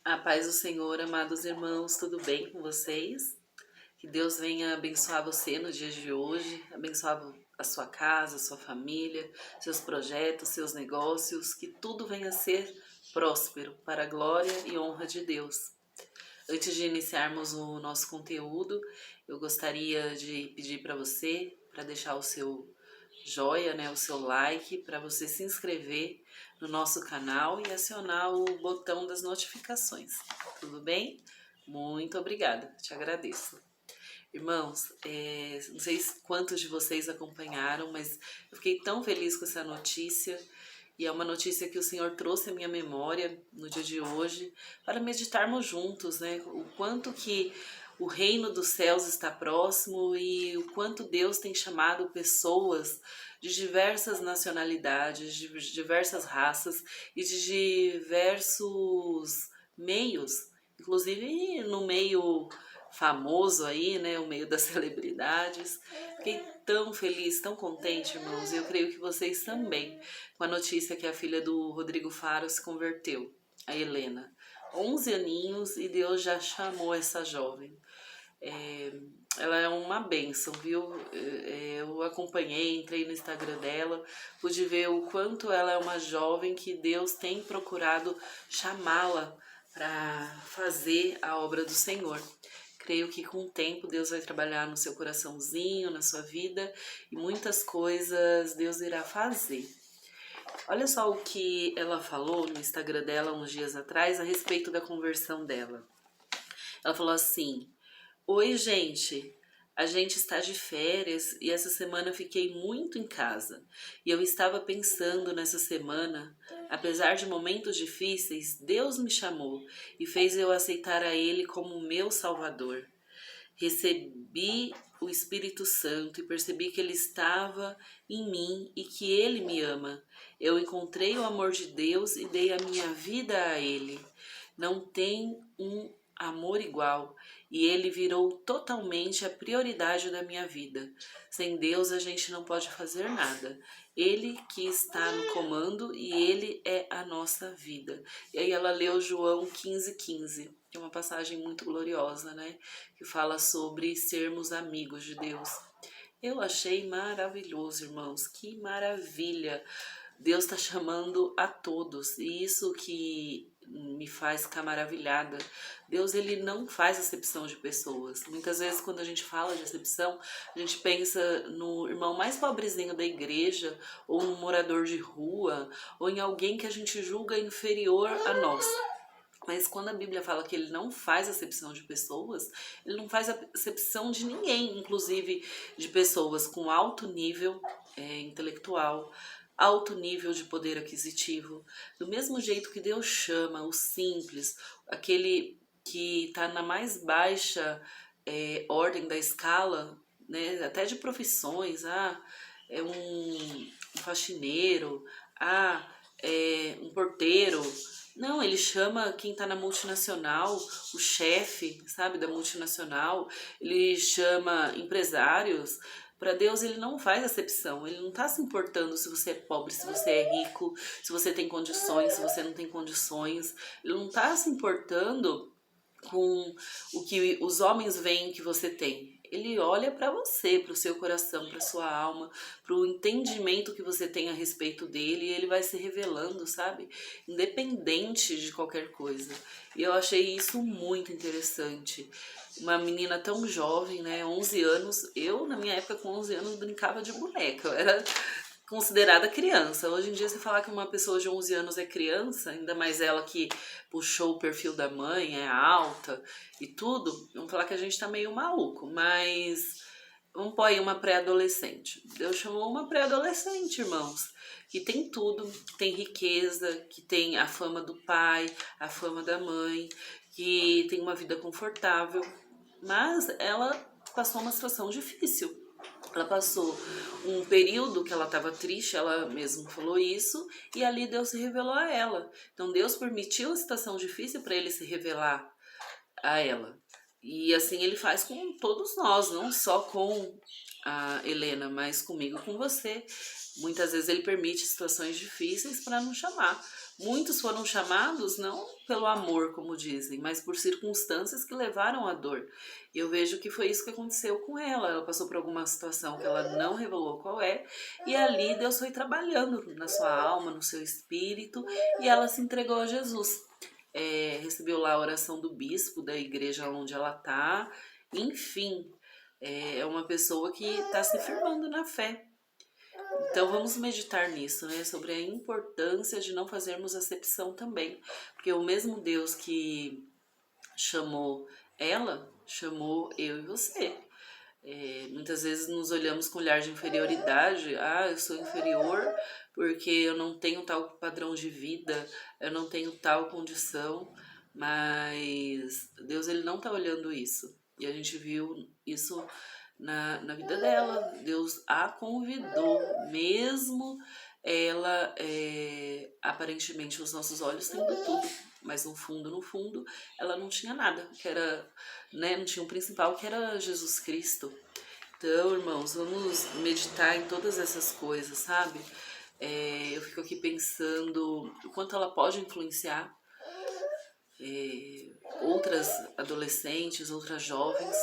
A paz do Senhor, amados irmãos, tudo bem com vocês? Que Deus venha abençoar você no dia de hoje, abençoar a sua casa, a sua família, seus projetos, seus negócios, que tudo venha a ser próspero para a glória e honra de Deus. Antes de iniciarmos o nosso conteúdo, eu gostaria de pedir para você para deixar o seu joia, né, o seu like, para você se inscrever no nosso canal e acionar o botão das notificações. Tudo bem? Muito obrigada, te agradeço. Irmãos, não sei quantos de vocês acompanharam, mas eu fiquei tão feliz com essa notícia. E é uma notícia que o Senhor trouxe à minha memória no dia de hoje para meditarmos juntos, né? O quanto que o reino dos céus está próximo e o quanto Deus tem chamado pessoas de diversas nacionalidades, de diversas raças e de diversos meios, inclusive no meio famoso aí, né, o meio das celebridades. Fiquei tão feliz, tão contente, irmãos, e eu creio que vocês também, com a notícia que a filha do Rodrigo Faro se converteu, a Helena. 11 aninhos e Deus já chamou essa jovem. Ela é uma bênção, viu? Eu acompanhei, entrei no Instagram dela, pude ver o quanto ela é uma jovem que Deus tem procurado chamá-la para fazer a obra do Senhor. Creio que com o tempo Deus vai trabalhar no seu coraçãozinho, na sua vida e muitas coisas Deus irá fazer. Olha só o que ela falou no Instagram dela uns dias atrás a respeito da conversão dela. Ela falou assim: oi, gente. A gente está de férias e essa semana fiquei muito em casa. E eu estava pensando nessa semana, apesar de momentos difíceis, Deus me chamou e fez eu aceitar a Ele como meu Salvador. Recebi o Espírito Santo e percebi que Ele estava em mim e que Ele me ama. Eu encontrei o amor de Deus e dei a minha vida a Ele. Não tem um amor igual e Ele virou totalmente a prioridade da minha vida. Sem Deus a gente não pode fazer nada. Ele que está no comando e Ele é a nossa vida. E aí ela leu João 15:15, que é uma passagem muito gloriosa, né? Que fala sobre sermos amigos de Deus. Eu achei maravilhoso, irmãos, que maravilha! Deus está chamando a todos e isso que me faz ficar maravilhada. Deus, ele não faz acepção de pessoas. Muitas vezes quando a gente fala de acepção, a gente pensa no irmão mais pobrezinho da igreja, ou um morador de rua, ou em alguém que a gente julga inferior a nós. Mas quando a Bíblia fala que ele não faz acepção de pessoas, ele não faz acepção de ninguém, inclusive de pessoas com alto nível intelectual, alto nível de poder aquisitivo. Do mesmo jeito que Deus chama o simples, aquele que está na mais baixa ordem da escala, né, até de profissões, é um faxineiro, é um porteiro. Não, ele chama quem tá na multinacional, o chefe, sabe, da multinacional, ele chama empresários. Para Deus ele não faz acepção, ele não tá se importando se você é pobre, se você é rico, se você tem condições, se você não tem condições. Ele não tá se importando com o que os homens veem que você tem. Ele olha para você, para o seu coração, para sua alma, para o entendimento que você tem a respeito dele e ele vai se revelando, sabe? Independente de qualquer coisa. E eu achei isso muito interessante. Uma menina tão jovem, né? 11 anos. Eu, na minha época, com 11 anos, brincava de boneca. Eu era considerada criança. Hoje em dia, você falar que uma pessoa de 11 anos é criança, ainda mais ela que puxou o perfil da mãe, é alta e tudo, vamos falar que a gente tá meio maluco, mas vamos pôr aí uma pré-adolescente. Deus chamou uma pré-adolescente, irmãos, que tem tudo, que tem riqueza, que tem a fama do pai, a fama da mãe, que tem uma vida confortável, mas ela passou uma situação difícil. Ela passou um período que ela estava triste, ela mesma falou isso, e ali Deus se revelou a ela. Então Deus permitiu a situação difícil para ele se revelar a ela. E assim ele faz com todos nós, não só com a Helena, mas comigo, com você. Muitas vezes ele permite situações difíceis para nos chamar, Muitos foram chamados não pelo amor, como dizem, mas por circunstâncias que levaram à dor. E eu vejo que foi isso que aconteceu com ela. Ela passou por alguma situação que ela não revelou qual é, e ali Deus foi trabalhando na sua alma, no seu espírito, e ela se entregou a Jesus. Recebeu lá a oração do bispo da igreja onde ela está. Enfim, é uma pessoa que está se firmando na fé. Então vamos meditar nisso, né? Sobre a importância de não fazermos acepção também. Porque o mesmo Deus que chamou ela, chamou eu e você. Muitas vezes nos olhamos com olhar de inferioridade. Ah, eu sou inferior porque eu não tenho tal padrão de vida, eu não tenho tal condição. Mas Deus, ele não está olhando isso. E a gente viu isso na vida dela. Deus a convidou, mesmo ela, aparentemente, os nossos olhos tendo tudo, mas no fundo, ela não tinha nada, que era, né, não tinha um principal, que era Jesus Cristo. Então, irmãos, vamos meditar em todas essas coisas, sabe? Eu fico aqui pensando o quanto ela pode influenciar outras adolescentes, outras jovens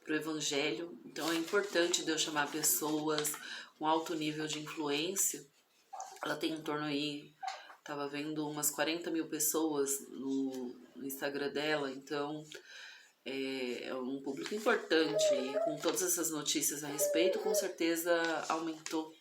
para o evangelho. Então é importante Deus chamar pessoas com alto nível de influência. Ela tem em torno aí, tava vendo umas 40 mil pessoas no Instagram dela, então é um público importante e com todas essas notícias a respeito, com certeza aumentou.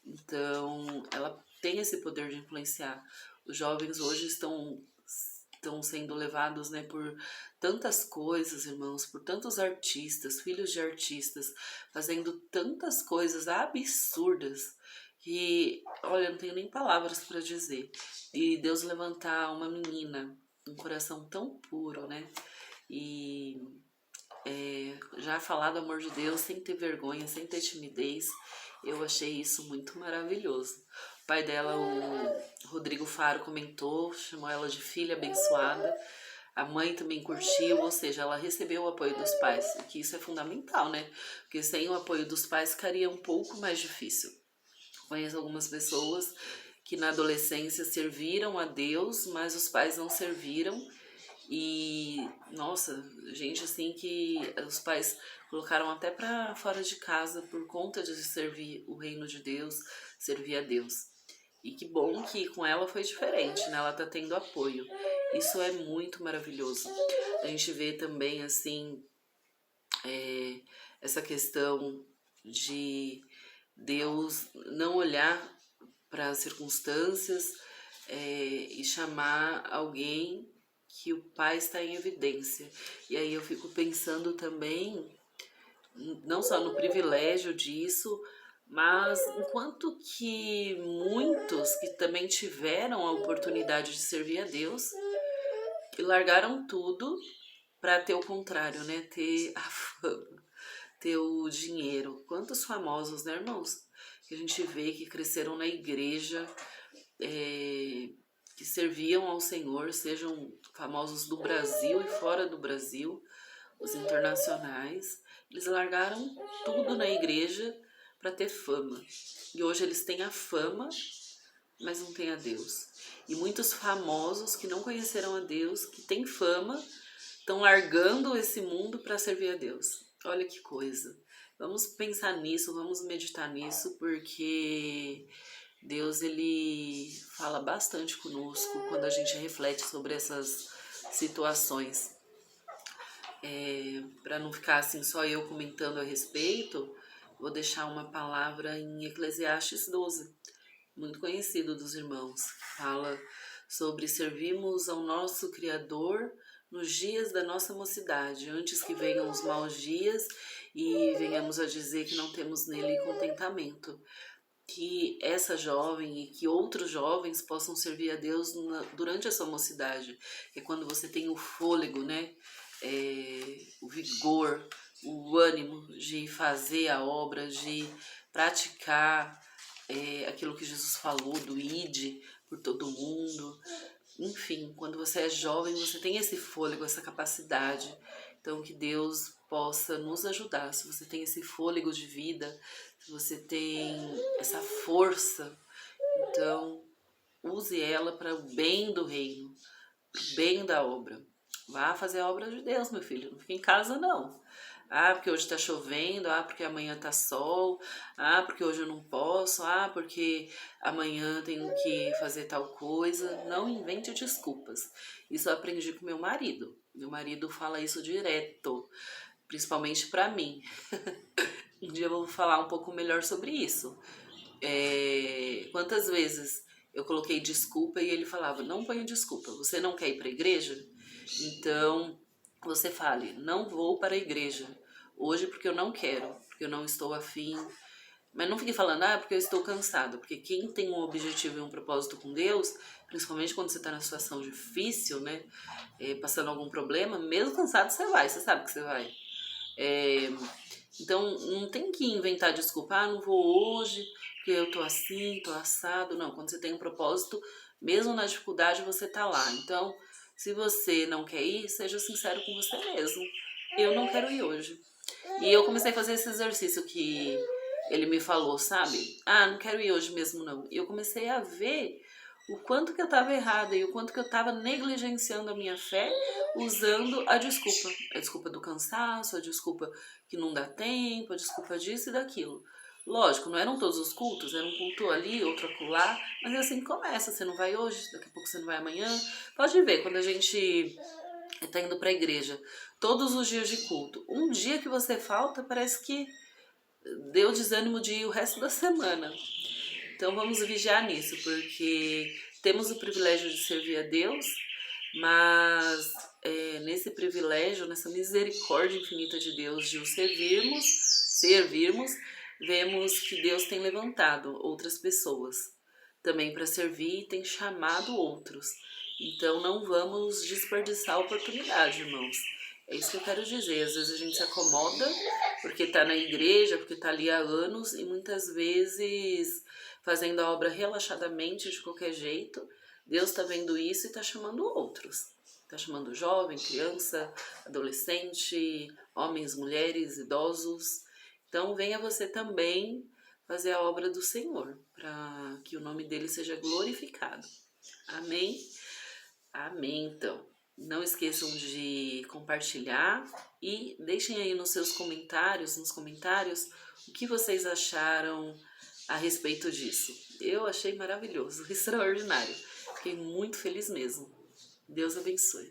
Então ela tem esse poder de influenciar. Os jovens hoje estão sendo levados, né, por tantas coisas, irmãos, por tantos artistas, filhos de artistas, fazendo tantas coisas absurdas que, olha, não tenho nem palavras para dizer. E Deus levantar uma menina, um coração tão puro, né, e já falar do amor de Deus sem ter vergonha, sem ter timidez, eu achei isso muito maravilhoso. O pai dela, o Rodrigo Faro, comentou, chamou ela de filha abençoada. A mãe também curtiu, ou seja, ela recebeu o apoio dos pais, e que isso é fundamental, né? Porque sem o apoio dos pais ficaria um pouco mais difícil. Conheço algumas pessoas que na adolescência serviram a Deus, mas os pais não serviram. E, nossa, gente assim que os pais colocaram até pra fora de casa por conta de servir o reino de Deus, servir a Deus. E que bom que com ela foi diferente, né? Ela tá tendo apoio. Isso é muito maravilhoso. A gente vê também, assim, essa questão de Deus não olhar para as circunstâncias e chamar alguém que o pai está em evidência. E aí eu fico pensando também, não só no privilégio disso, mas enquanto que muitos que também tiveram a oportunidade de servir a Deus e largaram tudo para ter o contrário, né? Ter a fama, ter o dinheiro. Quantos famosos, né, irmãos? Que a gente vê que cresceram na igreja, que serviam ao Senhor, sejam famosos do Brasil e fora do Brasil, os internacionais. Eles largaram tudo na igreja para ter fama. E hoje eles têm a fama, mas não têm a Deus. E muitos famosos que não conheceram a Deus, que têm fama, estão largando esse mundo para servir a Deus. Olha que coisa. Vamos pensar nisso, vamos meditar nisso, porque Deus, ele fala bastante conosco quando a gente reflete sobre essas situações. Para não ficar assim só eu comentando a respeito, vou deixar uma palavra em Eclesiastes 12, muito conhecido dos irmãos. Fala sobre servirmos ao nosso Criador nos dias da nossa mocidade, antes que venham os maus dias e venhamos a dizer que não temos nele contentamento. Que essa jovem e que outros jovens possam servir a Deus durante a sua mocidade, que é quando você tem o fôlego, né? O vigor, o ânimo de fazer a obra, de praticar aquilo que Jesus falou do ide por todo mundo. Enfim, quando você é jovem, você tem esse fôlego, essa capacidade. Então, que Deus possa nos ajudar. Se você tem esse fôlego de vida, se você tem essa força, então use ela para o bem do reino, para o bem da obra. Vá fazer a obra de Deus, meu filho, não fica em casa não. Ah, porque hoje tá chovendo, ah, porque amanhã tá sol, ah, porque hoje eu não posso, ah, porque amanhã tenho que fazer tal coisa. Não invente desculpas. Isso eu aprendi com meu marido. Meu marido fala isso direto, principalmente pra mim. Um dia eu vou falar um pouco melhor sobre isso. Quantas vezes eu coloquei desculpa e ele falava, não ponha desculpa, você não quer ir para a igreja? Então você fale, não vou para a igreja hoje porque eu não quero, porque eu não estou afim. Mas não fique falando, ah, porque eu estou cansado, porque quem tem um objetivo e um propósito com Deus, principalmente quando você está numa situação difícil, né, passando algum problema, mesmo cansado você vai, você sabe que você vai. É, então, não tem que inventar desculpa, ah, não vou hoje, porque eu tô assim, tô assado. Não, quando você tem um propósito, mesmo na dificuldade, você tá lá. Então, se você não quer ir, seja sincero com você mesmo. Eu não quero ir hoje. E eu comecei a fazer esse exercício que ele me falou, sabe? Ah, não quero ir hoje mesmo não. E eu comecei a ver o quanto que eu estava errada e o quanto que eu estava negligenciando a minha fé usando a desculpa do cansaço, a desculpa que não dá tempo, a desculpa disso e daquilo. Lógico, não eram todos os cultos, era um culto ali, outro acolá, mas é assim que começa, você não vai hoje, daqui a pouco você não vai amanhã. Pode ver, quando a gente está indo para a igreja, todos os dias de culto, um dia que você falta, parece que deu desânimo de ir o resto da semana. Então vamos vigiar nisso, porque temos o privilégio de servir a Deus, mas nesse privilégio, nessa misericórdia infinita de Deus de o servirmos, vemos que Deus tem levantado outras pessoas também para servir e tem chamado outros. Então não vamos desperdiçar a oportunidade, irmãos. É isso que eu quero dizer. Às vezes a gente se acomoda porque está na igreja, porque está ali há anos e muitas vezes fazendo a obra relaxadamente, de qualquer jeito. Deus está vendo isso e está chamando outros. Está chamando jovem, criança, adolescente, homens, mulheres, idosos. Então venha você também fazer a obra do Senhor, para que o nome dele seja glorificado. Amém? Amém, então. Não esqueçam de compartilhar e deixem aí nos comentários, o que vocês acharam a respeito disso. Eu achei maravilhoso, extraordinário. Fiquei muito feliz mesmo. Deus abençoe.